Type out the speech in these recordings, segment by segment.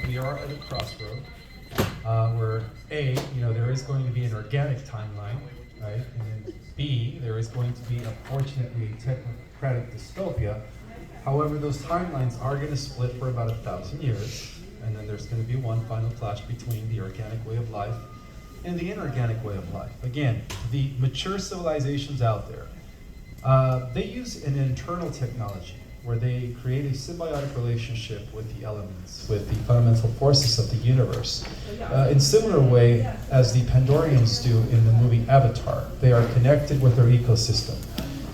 we are at a crossroad where A, there is going to be an organic timeline, right? And then B, there is going to be, unfortunately, a technocratic dystopia. However, those timelines are going to split for about 1,000 years, and then there's going to be one final clash between the organic way of life and the inorganic way of life. Again, the mature civilizations out there, they use an internal technology where they create a symbiotic relationship with the elements, with the fundamental forces of the universe. In similar way as the Pandorians do in the movie Avatar. They are connected with their ecosystem.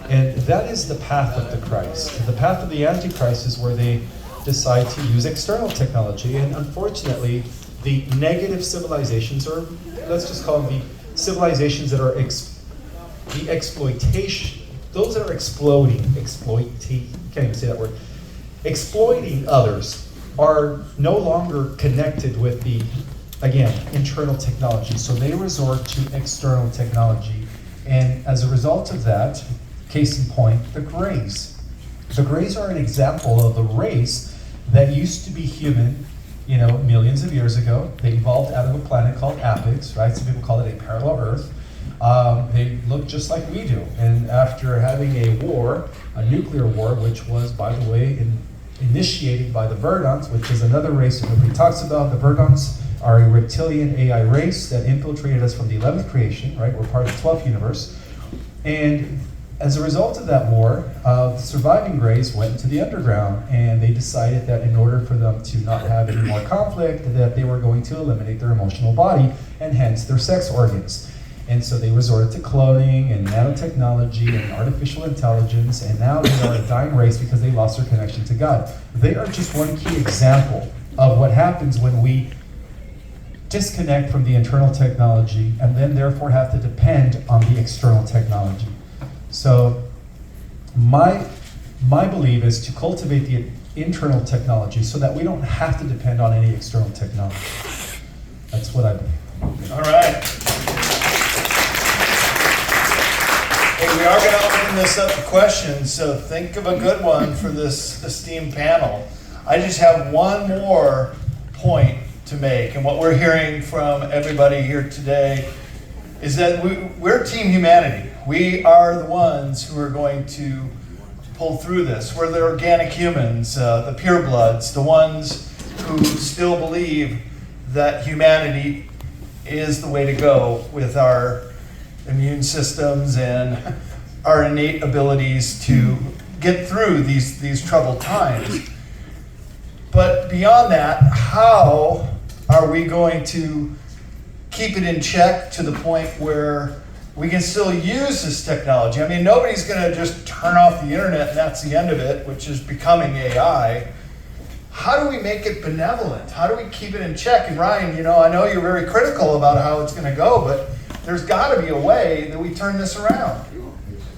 And that is the path of the Christ. The path of the Antichrist is where they decide to use external technology, and unfortunately, the negative civilizations, or let's just call them the civilizations that are the exploitation, those that are can't even say that word, exploiting others, are no longer connected with the, again, internal technology. So they resort to external technology. And as a result of that, case in point, the Greys. The Greys are an example of a race that used to be human, millions of years ago. They evolved out of a planet called Apix, right? Some people call it a parallel Earth. They look just like we do. And after having a war, a nuclear war, which was, by the way, initiated by the Verdans, which is another race that nobody talks about. The Verdans are a reptilian AI race that infiltrated us from the 11th creation, right? We're part of the 12th universe. And as a result of that war, the surviving Greys went into the underground, and they decided that in order for them to not have any more conflict, that they were going to eliminate their emotional body, and hence their sex organs. And so they resorted to cloning and nanotechnology and artificial intelligence, and now they are a dying race because they lost their connection to God. They are just one key example of what happens when we disconnect from the internal technology and then therefore have to depend on the external technology. So my belief is to cultivate the internal technology so that we don't have to depend on any external technology. That's what I believe. All right. Hey, we are going to open this up to questions, so think of a good one for this esteemed panel. I just have one more point to make, and what we're hearing from everybody here today is that we're Team Humanity. We are the ones who are going to pull through this. We're the organic humans, the purebloods, the ones who still believe that humanity is the way to go with our immune systems and our innate abilities to get through these troubled times. But beyond that, how are we going to keep it in check to the point where we can still use this technology? I mean, nobody's going to just turn off the internet and that's the end of it, which is becoming AI. How do we make it benevolent? How do we keep it in check? And Ryan, I know you're very critical about how it's going to go, but there's got to be a way that we turn this around.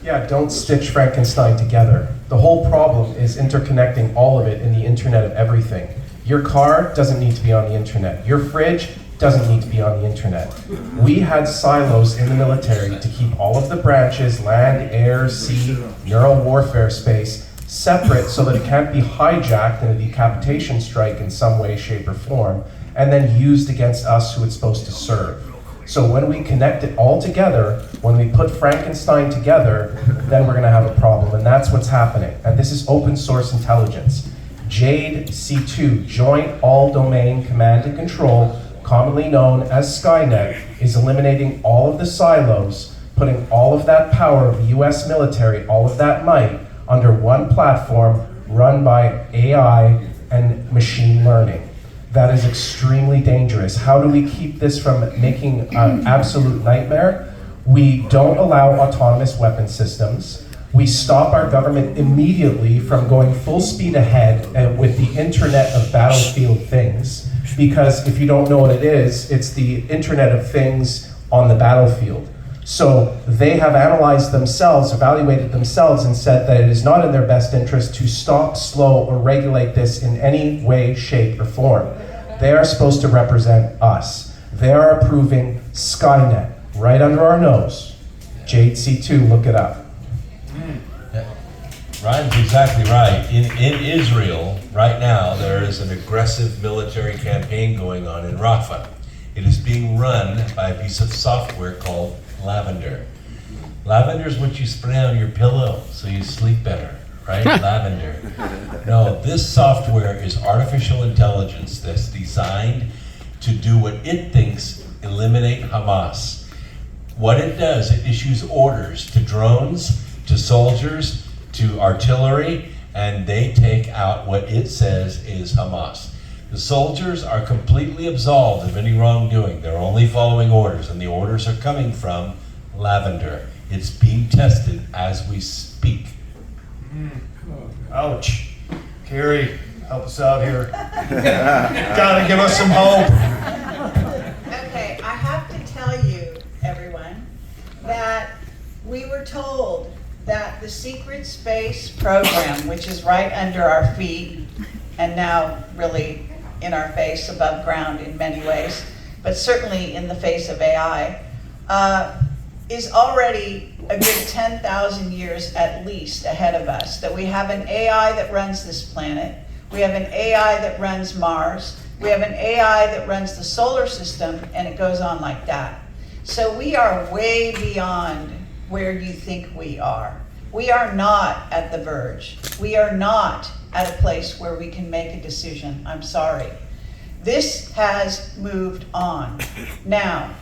Yeah, don't stitch Frankenstein together. The whole problem is interconnecting all of it in the Internet of Everything. Your car doesn't need to be on the internet. Your fridge doesn't need to be on the internet. We had silos in the military to keep all of the branches, land, air, sea, neural warfare space, separate so that it can't be hijacked in a decapitation strike in some way, shape, or form, and then used against us who it's supposed to serve. So when we connect it all together, when we put Frankenstein together, then we're gonna have a problem, and that's what's happening. And this is open source intelligence. JADE C2, Joint All-Domain Command and Control, commonly known as Skynet, is eliminating all of the silos, putting all of that power of the US military, all of that might, under one platform run by AI and machine learning. That is extremely dangerous. How do we keep this from making an absolute nightmare? We don't allow autonomous weapon systems. We stop our government immediately from going full speed ahead with the Internet of Battlefield Things. Because if you don't know what it is, it's the Internet of Things on the battlefield. So they have analyzed themselves, evaluated themselves, and said that it is not in their best interest to stop, slow, or regulate this in any way, shape, or form. They are supposed to represent us. They are approving Skynet right under our nose. JADE C2, look it up. Ryan's exactly right. In Israel, right now, there is an aggressive military campaign going on in Rafah. It is being run by a piece of software called Lavender. Lavender is what you spray on your pillow so you sleep better, right? Lavender. No, this software is artificial intelligence that's designed to do what it thinks eliminate Hamas. What it does, it issues orders to drones, to soldiers, to artillery, and they take out what it says is Hamas. The soldiers are completely absolved of any wrongdoing. They're only following orders, and the orders are coming from Lavender. It's being tested as we speak. Ouch. Carrie, help us out here. Gotta give us some hope. Okay, I have to tell you, everyone, that we were told that the secret space program, which is right under our feet and now really in our face above ground in many ways, but certainly in the face of AI, is already a good 10,000 years at least ahead of us. That we have an AI that runs this planet, we have an AI that runs Mars, we have an AI that runs the solar system, and it goes on like that. So we are way beyond where you think we are. We are not at the verge. We are not at a place where we can make a decision. I'm sorry. This has moved on. Now,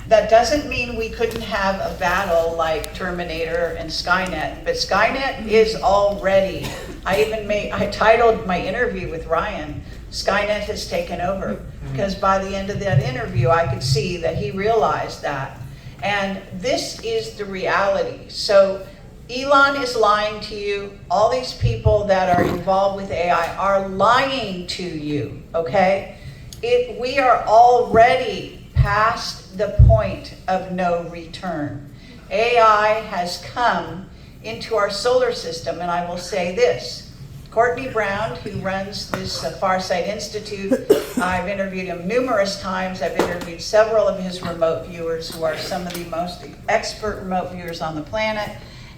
that doesn't mean we couldn't have a battle like Terminator and Skynet, but Skynet is already, I titled my interview with Ryan, Skynet has taken over. Because by the end of that interview, I could see that he realized that. And this is the reality. So Elon is lying to you. All these people that are involved with AI are lying to you, okay? We are already past the point of no return. AI has come into our solar system, and I will say this. Courtney Brown, who runs this Farsight Institute, I've interviewed him numerous times. I've interviewed several of his remote viewers who are some of the most expert remote viewers on the planet.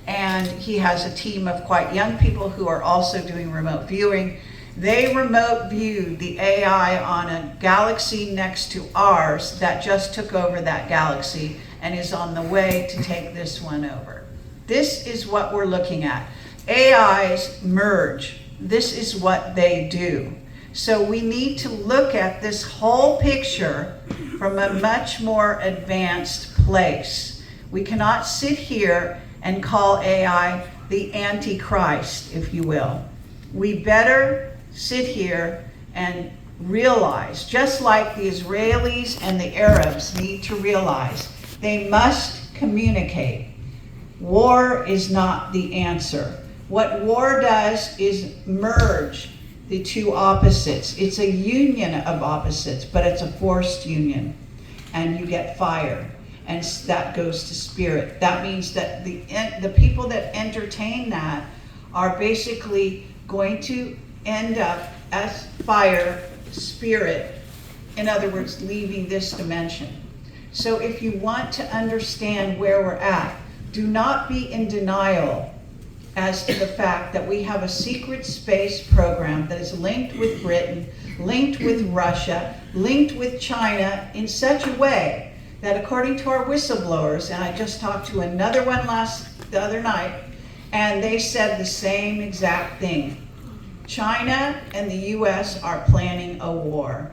And he has a team of quite young people who are also doing remote viewing. They remote viewed the AI on a galaxy next to ours that just took over that galaxy and is on the way to take this one over. This is what we're looking at. AIs merge. This is what they do. So we need to look at this whole picture from a much more advanced place. We cannot sit here and call AI the Antichrist, if you will. We better sit here and realize, just like the Israelis and the Arabs need to realize, they must communicate. War is not the answer. What war does is merge the two opposites. It's a union of opposites, but it's a forced union. And you get fire. And that goes to spirit. That means that the people that entertain that are basically going to end up as fire, spirit, in other words, leaving this dimension. So if you want to understand where we're at, do not be in denial as to the fact that we have a secret space program that is linked with Britain, linked with Russia, linked with China in such a way that according to our whistleblowers, and I just talked to another one the other night, and they said the same exact thing. China and the US are planning a war.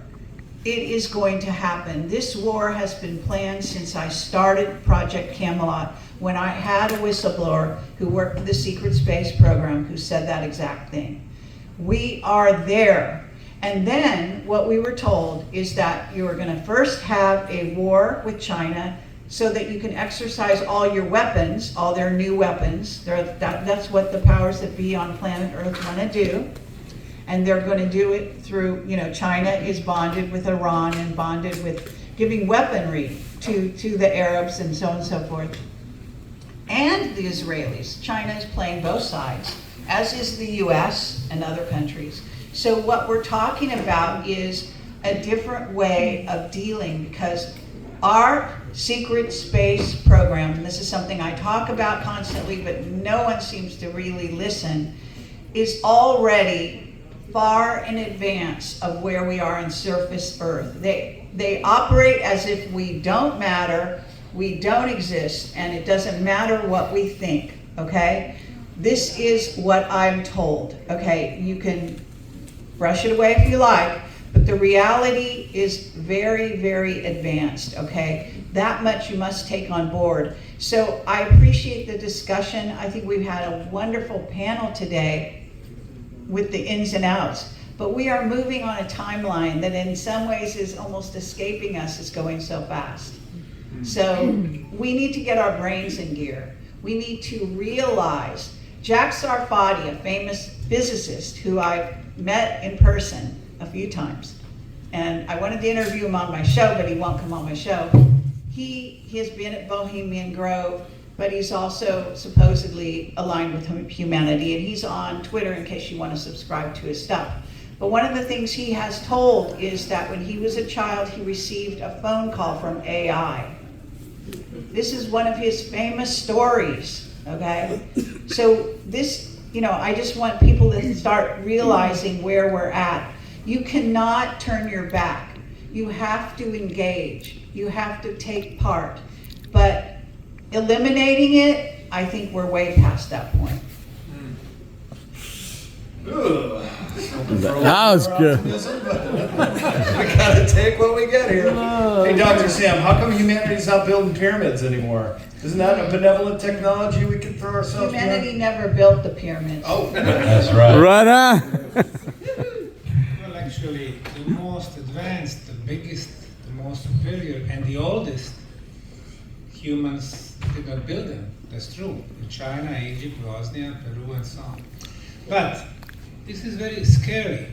It is going to happen. This war has been planned since I started Project Camelot, when I had a whistleblower who worked for the secret space program who said that exact thing. We are there. And then what we were told is that you are going to first have a war with China so that you can exercise all your weapons, all their new weapons. That's what the powers that be on planet Earth want to do. And they're going to do it through, China is bonded with Iran and bonded with giving weaponry to the Arabs and so on and so forth. And the Israelis. China is playing both sides, as is the US and other countries. So what we're talking about is a different way of dealing, because Our secret space program, and this is something I talk about constantly, but no one seems to really listen, is already far in advance of where we are in surface Earth. They operate as if we don't matter, we don't exist, and it doesn't matter what we think, okay? This is what I'm told, okay? You can brush it away if you like, but the reality is very, very advanced, okay? That much you must take on board. So I appreciate the discussion. I think we've had a wonderful panel today with the ins and outs. But we are moving on a timeline that in some ways is almost escaping us, it's going so fast. So we need to get our brains in gear. We need to realize, Jack Sarfati, a famous physicist who I've met in person a few times, and I wanted to interview him on my show, but he won't come on my show. He has been at Bohemian Grove, but he's also supposedly aligned with humanity, and he's on Twitter in case you want to subscribe to his stuff. But one of the things he has told is that when he was a child, he received a phone call from AI. This is one of his famous stories, okay? So this, I just want people to start realizing where we're at. You cannot turn your back. You have to engage. You have to take part. But eliminating it, I think we're way past that point. That was good. We gotta take what we get here. Hey, Dr. Sam, how come humanity's not building pyramids anymore? Isn't that a benevolent technology we could throw ourselves Humanity behind? never built the pyramids. Oh. That's right. Right on. Well, actually, the most advanced, the biggest, the most superior, and the oldest humans did not build them. That's true. In China, Egypt, Bosnia, Peru, and so on. But this is very scary.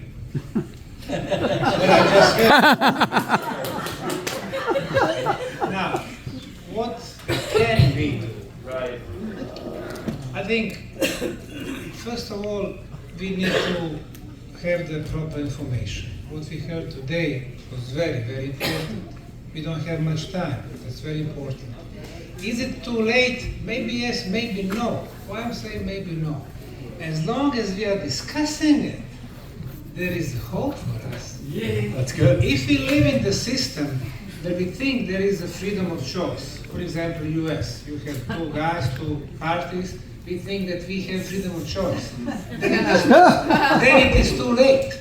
What I just said. Now, what can we do? Right. I think, first of all, we need to have the proper information. What we heard today was very, very important. We don't have much time. That's very important. Is it too late? Maybe yes, maybe no. Why I'm saying maybe no? As long as we are discussing it, there is hope for us. That's good. If we live in the system that we think there is a freedom of choice, for example, US, you have two guys, two parties, we think that we have freedom of choice. Then it is too late.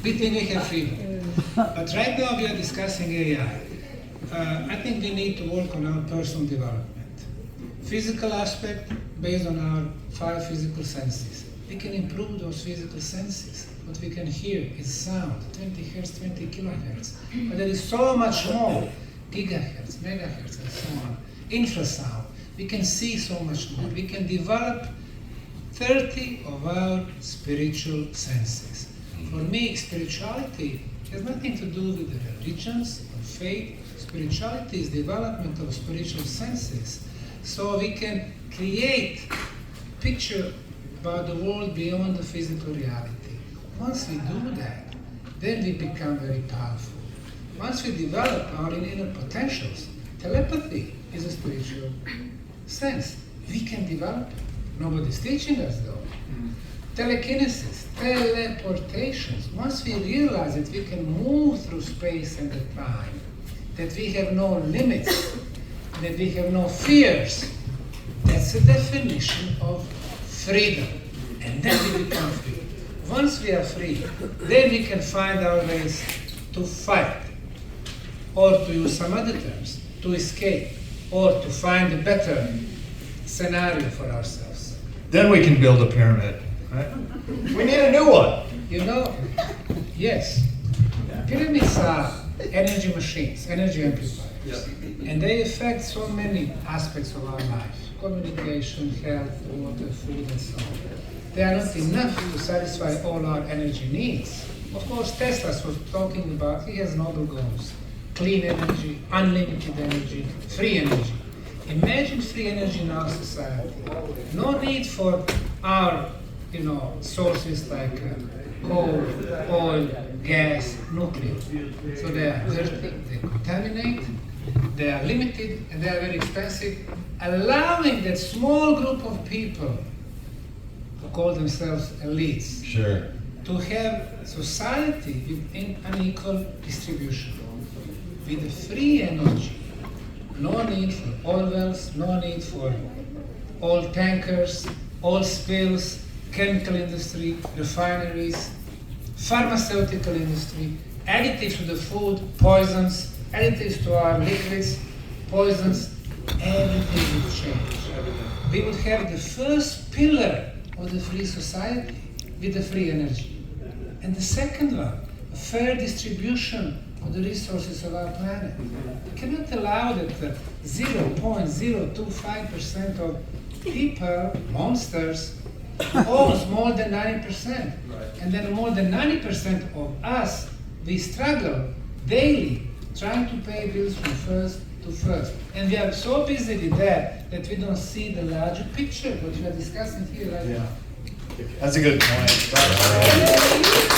We think we have freedom. But right now we are discussing AI. I think we need to work on our personal development. Physical aspect based on our 5 physical senses. We can improve those physical senses. What we can hear is sound, 20 hertz, 20 kilohertz. But there is so much more, gigahertz, megahertz, and so on. Infrasound, we can see so much more. We can develop 30 of our spiritual senses. For me, spirituality has nothing to do with the religions or faith. Spirituality is development of spiritual senses. So we can create a picture about the world beyond the physical reality. Once we do that, then we become very powerful. Once we develop our inner potentials, telepathy is a spiritual sense. We can develop it. Nobody's teaching us though. Telekinesis, teleportations. Once we realize that we can move through space and time, that we have no limits, that we have no fears, that's the definition of freedom. And then we become free. Once we are free, then we can find our ways to fight, or to use some other terms, to escape, or to find a better scenario for ourselves. Then we can build a pyramid, right? We need a new one. Yes, pyramids are energy machines, energy amplifiers. And they affect so many aspects of our life. Communication, health, water, food, and so on. They are not enough to satisfy all our energy needs. Of course, Tesla was talking about, he has noble goals. Clean energy, unlimited energy, free energy. Imagine free energy in our society. No need for our, sources like coal, oil, gas, nuclear. So they are dirty, they contaminate, they are limited, and they are very expensive, allowing that small group of people who call themselves elites Sure. to have society with an unequal distribution, with a free energy. No need for oil wells, no need for oil tankers, oil spills, chemical industry, refineries, pharmaceutical industry, additives to the food, poisons, additives to our liquids, poisons, everything would change. We would have the first pillar of the free society with the free energy. And the second one, a fair distribution of the resources of our planet. We cannot allow that 0.025% of people, monsters, owns more than 90%. And then more than 90% of us, we struggle daily trying to pay bills from first to first. And we are so busy with that that we don't see the larger picture, what we are discussing here right now. That's a good point.